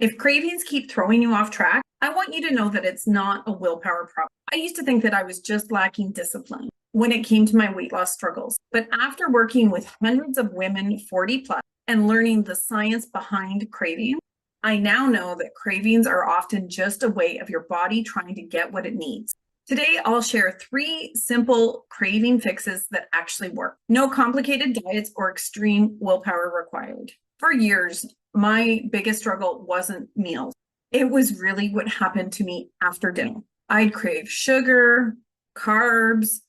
If cravings keep throwing you off track, I want you to know that it's not a willpower problem. I used to think that I was just lacking discipline when it came to my weight loss struggles. But after working with hundreds of women 40 plus and learning the science behind craving, I now know that cravings are often just a way of your body trying to get what it needs. Today, I'll share 3 simple craving fixes that actually work. No complicated diets or extreme willpower required. For years, my biggest struggle wasn't meals. It was really what happened to me after dinner. I'd crave sugar, carbs,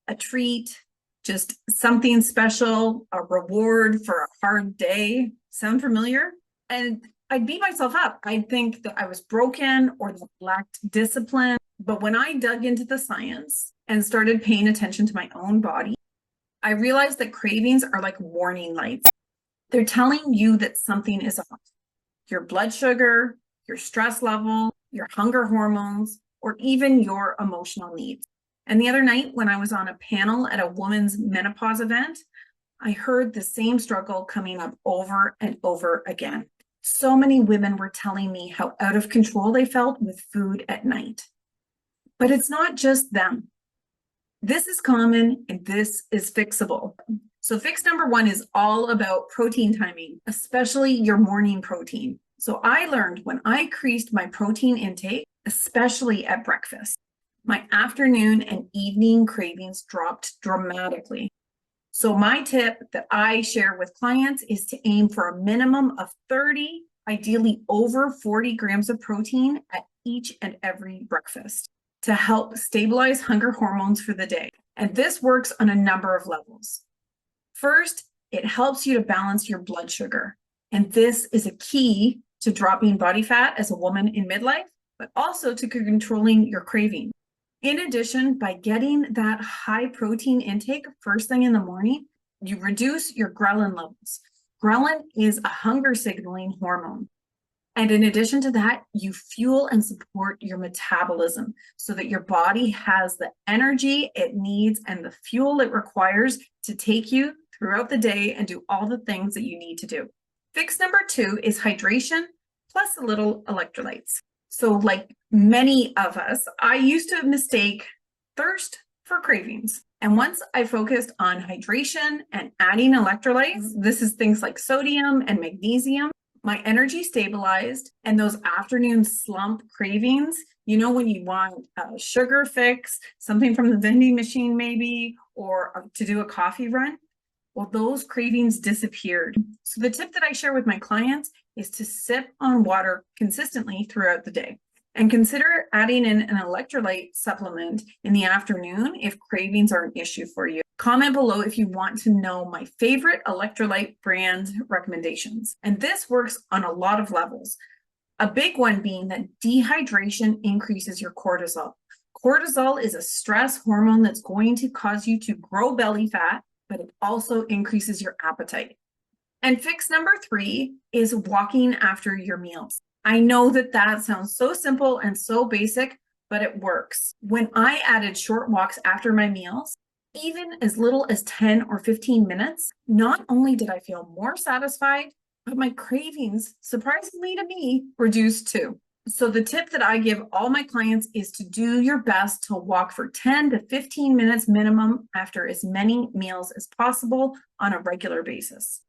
a treat, just something special, a reward for a hard day. Sound familiar? And I'd beat myself up. I'd think that I was broken or that I lacked discipline. But when I dug into the science and started paying attention to my own body, I realized that cravings are like warning lights. They're telling you that something is off. Your blood sugar, your stress level, your hunger hormones, or even your emotional needs. And the other night when I was on a panel at a women's menopause event, I heard the same struggle coming up over and over again. So many women were telling me how out of control they felt with food at night. But it's not just them. This is common and this is fixable. So fix number 1 is all about protein timing, especially your morning protein. So I learned when I increased my protein intake, especially at breakfast, my afternoon and evening cravings dropped dramatically. So my tip that I share with clients is to aim for a minimum of 30, ideally over 40 grams of protein at each and every breakfast to help stabilize hunger hormones for the day. And this works on a number of levels. First, it helps you to balance your blood sugar. And this is a key to dropping body fat as a woman in midlife, but also to controlling your craving. In addition, by getting that high protein intake first thing in the morning, you reduce your ghrelin levels. Ghrelin is a hunger signaling hormone. And in addition to that, you fuel and support your metabolism so that your body has the energy it needs and the fuel it requires to take you throughout the day and do all the things that you need to do. Fix number 2 is hydration plus a little electrolytes. So like many of us, I used to mistake thirst for cravings. And once I focused on hydration and adding electrolytes, this is things like sodium and magnesium, my energy stabilized, and those afternoon slump cravings, you know, when you want a sugar fix, something from the vending machine maybe, or to do a coffee run, well, those cravings disappeared. So the tip that I share with my clients is to sip on water consistently throughout the day. And consider adding in an electrolyte supplement in the afternoon if cravings are an issue for you. Comment below if you want to know my favorite electrolyte brand recommendations. And this works on a lot of levels. A big one being that dehydration increases your cortisol. Cortisol is a stress hormone that's going to cause you to grow belly fat, but it also increases your appetite. And fix number 3 is walking after your meals. I know that that sounds so simple and so basic, but it works. When I added short walks after my meals, even as little as 10 or 15 minutes, not only did I feel more satisfied, but my cravings, surprisingly to me, reduced too. So the tip that I give all my clients is to do your best to walk for 10 to 15 minutes minimum after as many meals as possible on a regular basis.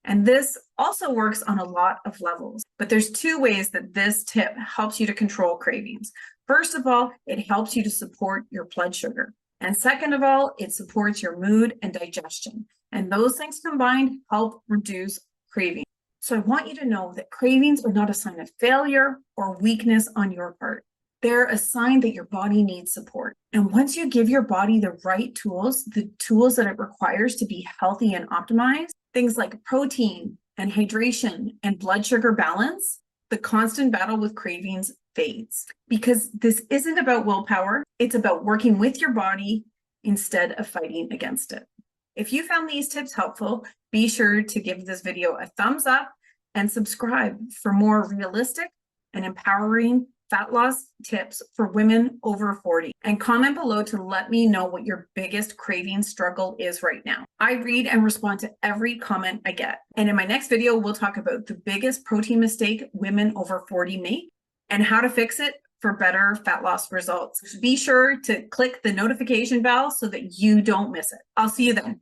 And this also works on a lot of levels, but there's 2 ways that this tip helps you to control cravings. First of all, it helps you to support your blood sugar. And second of all, it supports your mood and digestion. And those things combined help reduce craving. So I want you to know that cravings are not a sign of failure or weakness on your part. They're a sign that your body needs support. And once you give your body the right tools, the tools that it requires to be healthy and optimized, things like protein and hydration and blood sugar balance, the constant battle with cravings fades. Because this isn't about willpower, it's about working with your body instead of fighting against it. If you found these tips helpful, be sure to give this video a thumbs up and subscribe for more realistic and empowering fat loss tips for women over 40. And comment below to let me know what your biggest craving struggle is right now. I read and respond to every comment I get. And in my next video, we'll talk about the biggest protein mistake women over 40 make and how to fix it for better fat loss results. Be sure to click the notification bell so that you don't miss it. I'll see you then.